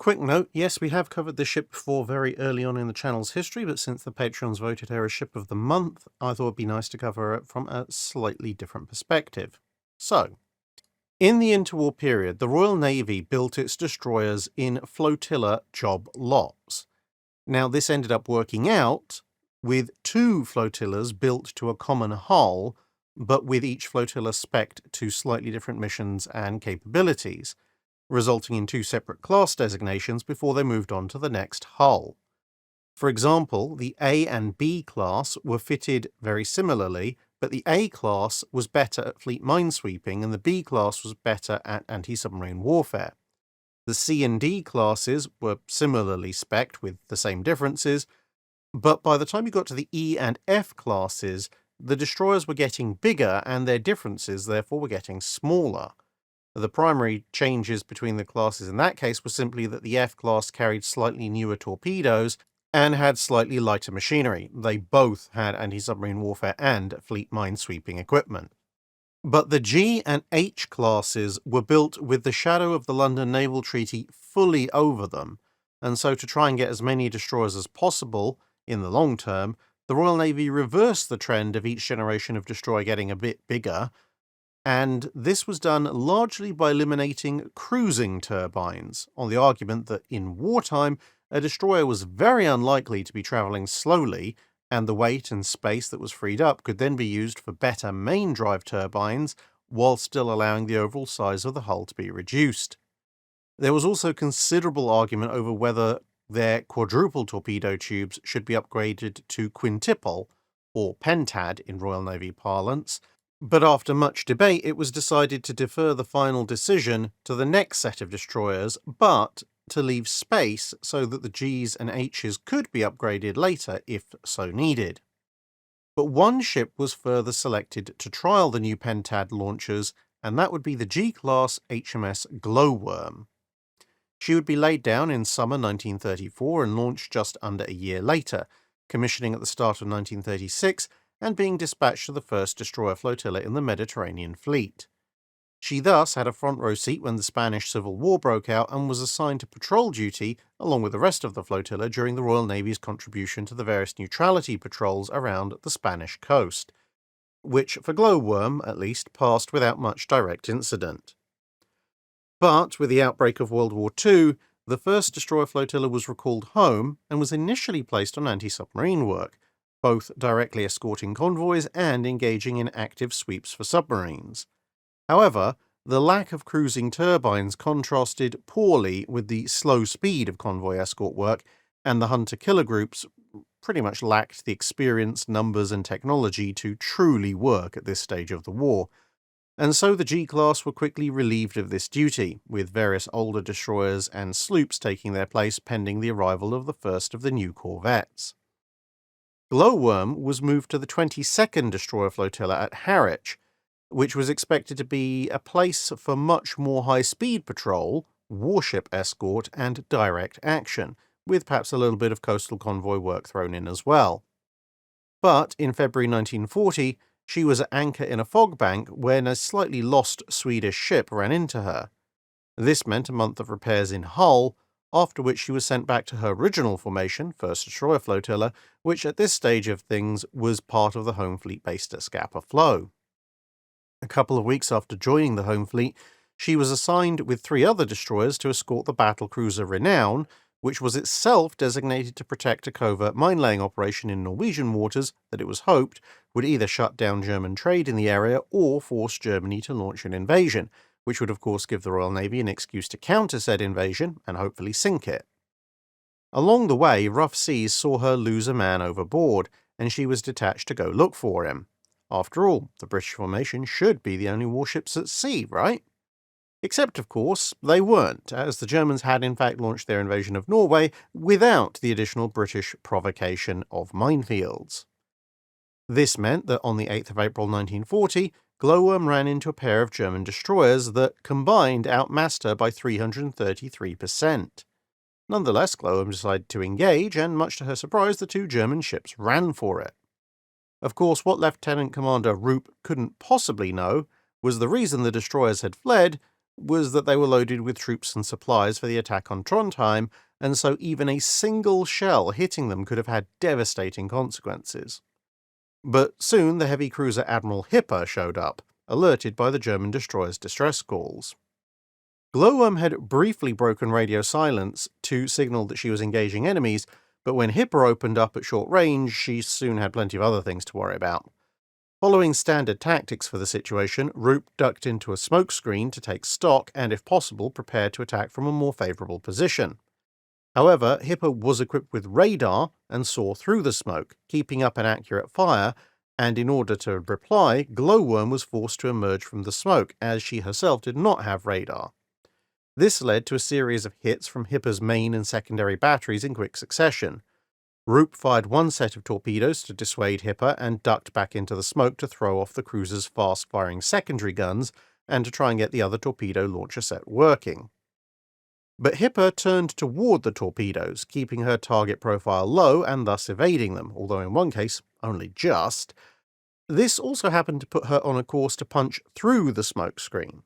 Quick note, yes, we have covered this ship before very early on in the channel's history, but since the Patreons voted her a Ship of the Month, I thought it'd be nice to cover it from a slightly different perspective. So, in the interwar period, the Royal Navy built its destroyers in flotilla job lots. Now, this ended up working out with 2 flotillas built to a common hull, but with each flotilla spec'd to slightly different missions and capabilities, resulting in 2 separate class designations before they moved on to the next hull. For example, the A and B class were fitted very similarly, but the A class was better at fleet minesweeping and the B class was better at anti-submarine warfare. The C and D classes were similarly spec'd with the same differences, but by the time you got to the E and F classes, the destroyers were getting bigger and their differences therefore were getting smaller. The primary changes between the classes in that case were simply that the F class carried slightly newer torpedoes and had slightly lighter machinery. They both had anti-submarine warfare and fleet minesweeping equipment. But the G and H classes were built with the shadow of the London Naval Treaty fully over them, and so to try and get as many destroyers as possible in the long term, the Royal Navy reversed the trend of each generation of destroyer getting a bit bigger, and this was done largely by eliminating cruising turbines, on the argument that in wartime, a destroyer was very unlikely to be travelling slowly, and the weight and space that was freed up could then be used for better main drive turbines, while still allowing the overall size of the hull to be reduced. There was also considerable argument over whether their quadruple torpedo tubes should be upgraded to quintuple, or pentad in Royal Navy parlance, but after much debate it was decided to defer the final decision to the next set of destroyers, but to leave space so that the Gs and Hs could be upgraded later if so needed. But one ship was further selected to trial the new pentad launchers, and that would be the G-class HMS Glowworm. She would be laid down in summer 1934 and launched just under a year later, commissioning at the start of 1936 and being dispatched to the first destroyer flotilla in the Mediterranean fleet. She thus had a front row seat when the Spanish Civil War broke out and was assigned to patrol duty along with the rest of the flotilla during the Royal Navy's contribution to the various neutrality patrols around the Spanish coast, which for Glowworm, at least, passed without much direct incident. But with the outbreak of World War II, the first destroyer flotilla was recalled home and was initially placed on anti-submarine work, both directly escorting convoys and engaging in active sweeps for submarines. However, the lack of cruising turbines contrasted poorly with the slow speed of convoy escort work, and the hunter-killer groups pretty much lacked the experience, numbers, and technology to truly work at this stage of the war. And so the G-class were quickly relieved of this duty, with various older destroyers and sloops taking their place pending the arrival of the first of the new corvettes. Glowworm was moved to the 22nd Destroyer Flotilla at Harwich, which was expected to be a place for much more high-speed patrol, warship escort, and direct action, with perhaps a little bit of coastal convoy work thrown in as well. But in February 1940, she was at anchor in a fog bank when a slightly lost Swedish ship ran into her. This meant a month of repairs in Hull, after which she was sent back to her original formation, 1st Destroyer Flotilla, which at this stage of things was part of the Home Fleet based at Scapa Flow. A couple of weeks after joining the Home Fleet, she was assigned with 3 other destroyers to escort the battlecruiser Renown, which was itself designated to protect a covert mine-laying operation in Norwegian waters that it was hoped would either shut down German trade in the area or force Germany to launch an invasion, which would of course give the Royal Navy an excuse to counter said invasion and hopefully sink it. Along the way, rough seas saw her lose a man overboard, and she was detached to go look for him. After all, the British formation should be the only warships at sea, right? Except, of course, they weren't, as the Germans had in fact launched their invasion of Norway without the additional British provocation of minefields. This meant that on the 8th of April 1940, Glowworm ran into a pair of German destroyers that combined outmassed her by 333%. Nonetheless, Glowworm decided to engage, and much to her surprise, the 2 German ships ran for it. Of course, what Lieutenant Commander Roop couldn't possibly know was the reason the destroyers had fled was that they were loaded with troops and supplies for the attack on Trondheim, and so even a single shell hitting them could have had devastating consequences. But soon the heavy cruiser Admiral Hipper showed up, alerted by the German destroyer's distress calls. Glowworm had briefly broken radio silence to signal that she was engaging enemies, but when Hipper opened up at short range, she soon had plenty of other things to worry about. Following standard tactics for the situation, Roop ducked into a smokescreen to take stock and, if possible, prepared to attack from a more favourable position. However, Hipper was equipped with radar and saw through the smoke, keeping up an accurate fire, and in order to reply, Glowworm was forced to emerge from the smoke, as she herself did not have radar. This led to a series of hits from Hipper's main and secondary batteries in quick succession. Roop fired one set of torpedoes to dissuade Hipper and ducked back into the smoke to throw off the cruiser's fast-firing secondary guns and to try and get the other torpedo launcher set working. But Hipper turned toward the torpedoes, keeping her target profile low and thus evading them, although in one case, only just. This also happened to put her on a course to punch through the smoke screen.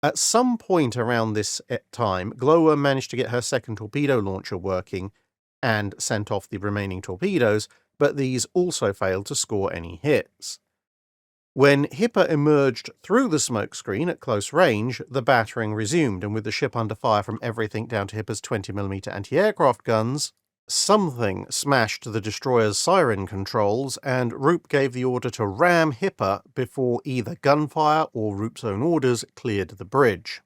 At some point around this time, Glowworm managed to get her second torpedo launcher working and sent off the remaining torpedoes, but these also failed to score any hits. When Hipper emerged through the smokescreen at close range, the battering resumed, and with the ship under fire from everything down to Hipper's 20mm anti-aircraft guns, something smashed the destroyer's siren controls, and Roop gave the order to ram Hipper before either gunfire or Roop's own orders cleared the bridge.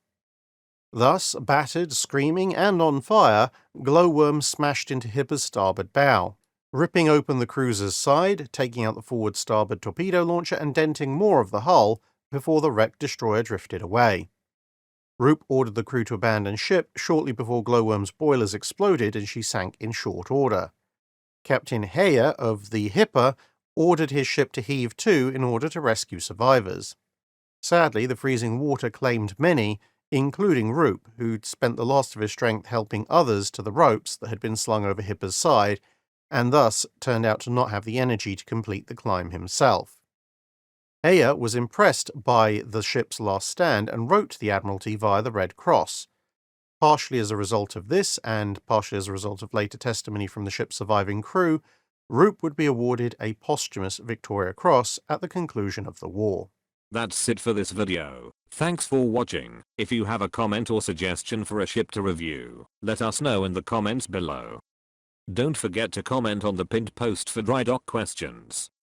Thus, battered, screaming, and on fire, Glowworm smashed into Hipper's starboard bow, ripping open the cruiser's side, taking out the forward starboard torpedo launcher and denting more of the hull before the wrecked destroyer drifted away. Roop ordered the crew to abandon ship shortly before Glowworm's boilers exploded and she sank in short order. Captain Heyer of the Hipper ordered his ship to heave to in order to rescue survivors. Sadly, the freezing water claimed many, including Roop, who'd spent the last of his strength helping others to the ropes that had been slung over Hipper's side, and thus turned out to not have the energy to complete the climb himself. Heyer was impressed by the ship's last stand and wrote to the Admiralty via the Red Cross. Partially as a result of this, and partially as a result of later testimony from the ship's surviving crew, Roop would be awarded a posthumous Victoria Cross at the conclusion of the war. That's it for this video. Thanks for watching. If you have a comment or suggestion for a ship to review, let us know in the comments below. Don't forget to comment on the pinned post for dry dock questions.